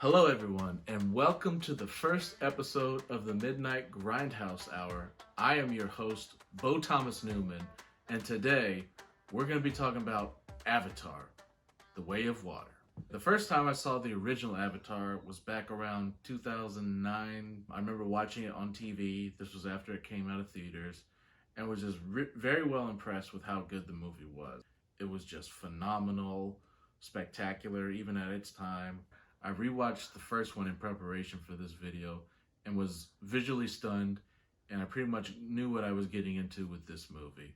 Hello, everyone, and welcome to the first episode of the Midnight Grindhouse Hour. I am your host, Bo Thomas Newman, and today we're going to be talking about Avatar, The Way of Water. The first time I saw the original Avatar was back around 2009. I remember watching it on TV. This was after it came out of theaters, and was just very well impressed with how good the movie was. It was just phenomenal, spectacular, even at its time. I rewatched the first one in preparation for this video and was visually stunned, and I pretty much knew what I was getting into with this movie.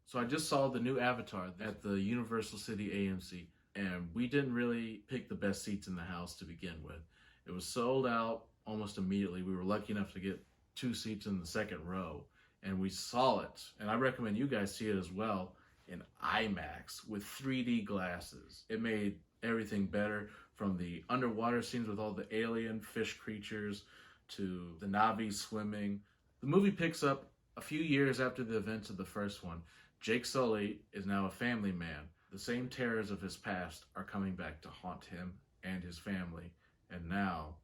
So I just saw the new Avatar at the Universal City AMC, and we didn't really pick the best seats in the house to begin with. It was sold out almost immediately. We were lucky enough to get 2 seats in the second row, and we saw it. And I recommend you guys see it as well in IMAX with 3D glasses. It made everything better, from the underwater scenes with all the alien fish creatures to the Na'vi swimming. The movie picks up a few years after the events of the first one. Jake Sully is now a family man. The same terrors of his past are coming back to haunt him and his family, and now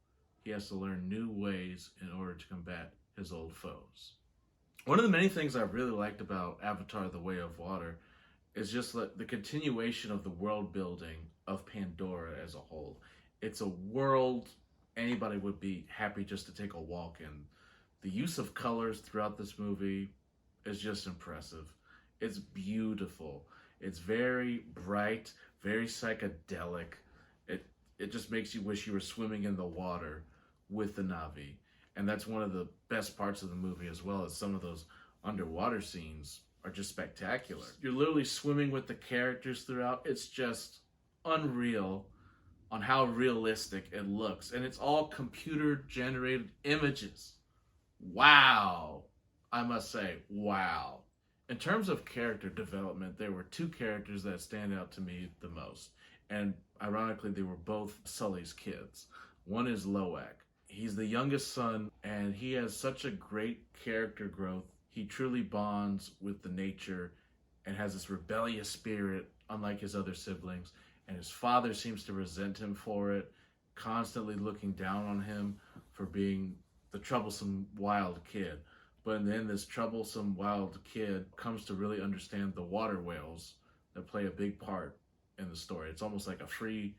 he has to learn new ways in order to combat his old foes. One of the many things I've really liked about Avatar: The Way of Water is just the continuation of the world building of Pandora as a whole. It's a world anybody would be happy just to take a walk in. The use of colors throughout this movie is just impressive. It's beautiful. It's very bright, very psychedelic. It just makes you wish you were swimming in the water with the Na'vi. And that's one of the best parts of the movie, as well as some of those underwater scenes are just spectacular. You're literally swimming with the characters throughout. It's just unreal on how realistic it looks. And it's all computer generated images. Wow. I must say, wow. In terms of character development, there were 2 characters that stand out to me the most. And ironically, they were both Sully's kids. One is Loak. He's the youngest son, and he has such a great character growth. He truly bonds with the nature and has this rebellious spirit, unlike his other siblings. And his father seems to resent him for it, constantly looking down on him for being the troublesome wild kid. But in the end, this troublesome wild kid comes to really understand the water whales that play a big part in the story. It's almost like a Free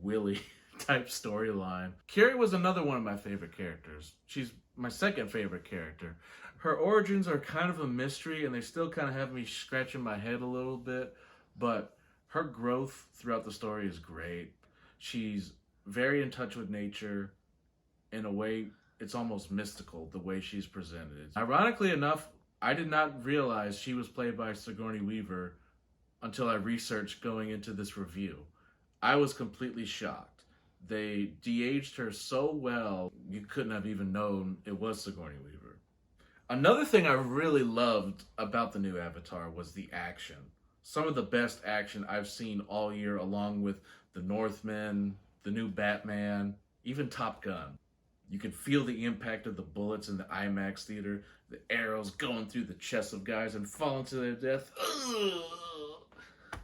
Willy type storyline. Carrie was another one of my favorite characters. She's my second favorite character. Her origins are kind of a mystery, and they still kind of have me scratching my head a little bit, but her growth throughout the story is great. She's very in touch with nature in a way it's almost mystical, the way she's presented. Ironically enough, I did not realize she was played by Sigourney Weaver until I researched going into this review. I was completely shocked. They de-aged her so well, you couldn't have even known it was Sigourney Weaver. Another thing I really loved about the new Avatar was the action. Some of the best action I've seen all year, along with The Northman, the new Batman, even Top Gun. You could feel the impact of the bullets in the IMAX theater, the arrows going through the chests of guys and falling to their death. Ugh.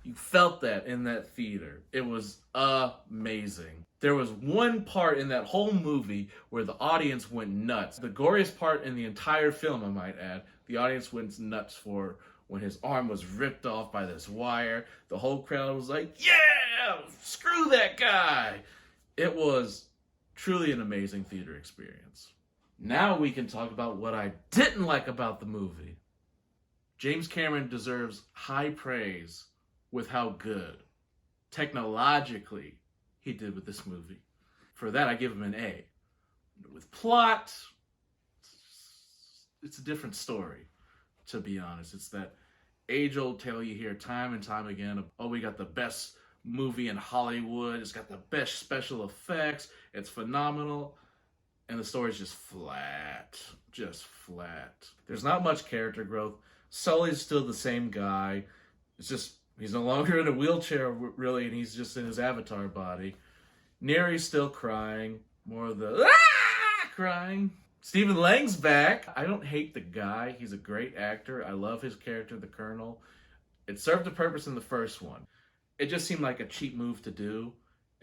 You felt that in that theater. It was amazing. There was one part in that whole movie where the audience went nuts. The goriest part in the entire film, I might add, the audience went nuts for when his arm was ripped off by this wire. The whole crowd was like, yeah, screw that guy. It was truly an amazing theater experience. Now we can talk about what I didn't like about the movie. James Cameron deserves high praise with how good, technologically, he did with this movie. For that, I give him an A. With plot, it's a different story, to be honest. It's that age-old tale you hear time and time again of, oh, we got the best movie in Hollywood, it's got the best special effects, it's phenomenal, and the story's just flat. There's not much character growth. Sully's still the same guy. It's just, he's no longer in a wheelchair, really, and he's just in his avatar body. Neri's still crying, more of the crying. Stephen Lang's back. I don't hate the guy. He's a great actor. I love his character, the Colonel. It served a purpose in the first one. It just seemed like a cheap move to do.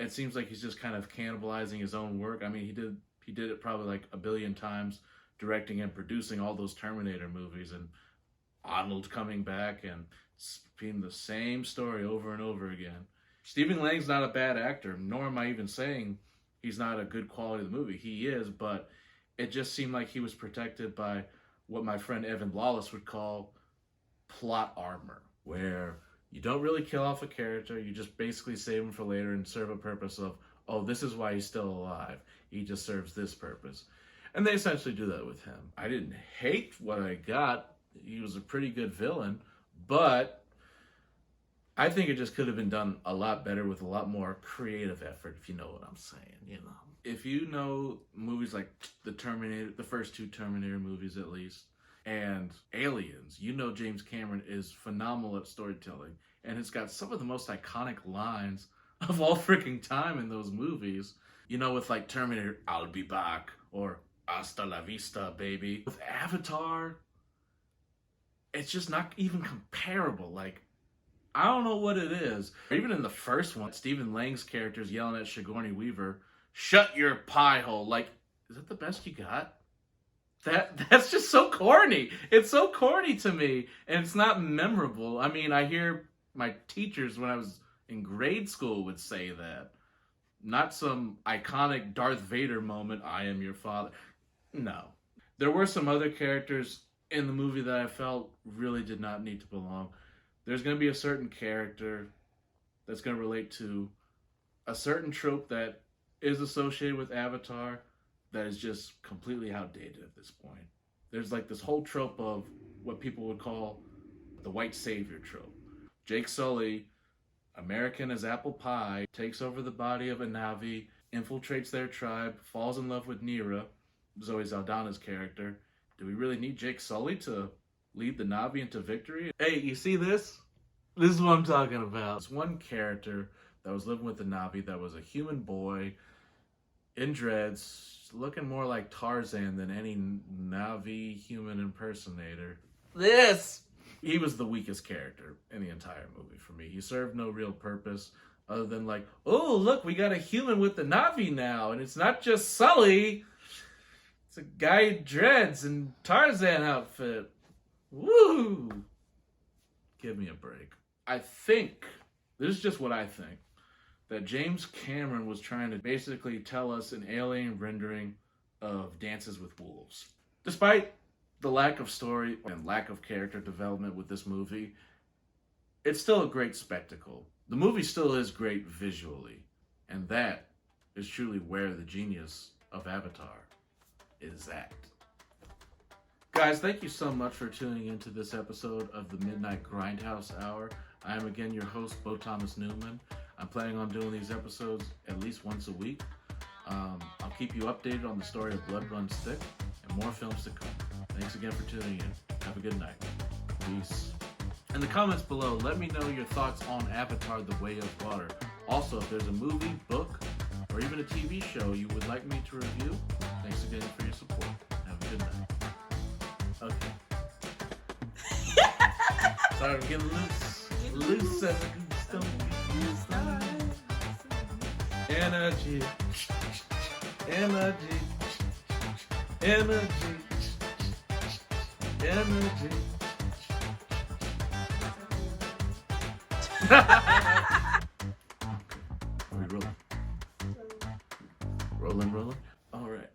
it seems like he's just kind of cannibalizing his own work. I mean, he did it probably like a billion times, directing and producing all those Terminator movies, and Arnold coming back and being the same story over and over again. Stephen Lang's not a bad actor, nor am I even saying he's not a good quality of the movie. He is, but it just seemed like he was protected by what my friend Evan Lawless would call plot armor, where you don't really kill off a character, you just basically save him for later and serve a purpose of, oh, this is why he's still alive. He just serves this purpose. And they essentially do that with him. I didn't hate what I got. He was a pretty good villain, but I think it just could have been done a lot better with a lot more creative effort, if you know what I'm saying, you know. If you know movies like the first two Terminator movies at least, and Aliens, you know James Cameron is phenomenal at storytelling, and it's got some of the most iconic lines of all freaking time in those movies. You know, with like Terminator, I'll be back, or hasta la vista, baby. With Avatar, it's just not even comparable. Like, I don't know what it is. Even in the first one, Stephen Lang's character's yelling at Sigourney Weaver, shut your pie hole. Like, is that the best you got? That's just so corny. It's so corny to me, and it's not memorable. I mean, I hear my teachers when I was in grade school would say that. Not some iconic Darth Vader moment, I am your father. No. There were some other characters in the movie that I felt really did not need to belong. There's going to be a certain character that's going to relate to a certain trope that is associated with Avatar that is just completely outdated at this point. There's like this whole trope of what people would call the white savior trope. Jake Sully, American as apple pie, takes over the body of a Na'vi, infiltrates their tribe, falls in love with Nira, Zoe Saldana's character. Do we really need Jake Sully to lead the Na'vi into victory? Hey, you see this? This is what I'm talking about. It's one character that was living with the Na'vi that was a human boy in dreads, looking more like Tarzan than any Na'vi human impersonator. He was the weakest character in the entire movie for me. He served no real purpose other than like, oh, look, we got a human with the Na'vi now, and it's not just Sully. It's a guy in dreads and Tarzan outfit. Woo! Give me a break. I think, this is just what I think, that James Cameron was trying to basically tell us an alien rendering of Dances with Wolves. Despite the lack of story and lack of character development with this movie, it's still a great spectacle. The movie still is great visually, and that is truly where the genius of Avatar is at. Guys, thank you so much for tuning into this episode of the Midnight Grindhouse Hour. I am again your host, Bo Thomas Newman. I'm planning on doing these episodes at least once a week. I'll keep you updated on the story of Blood Runs Thick and more films to come. Thanks again for tuning in. Have a good night. Peace. In the comments below, let me know your thoughts on Avatar: The Way of Water. Also, if there's a movie, book, or even a TV show you would like me to review, thanks again for your support. Have a good night. Okay. Sorry, I'm getting loose. Loose as a good stone. Energy. Energy. Energy. Energy. Are we rolling? Rolling. All right.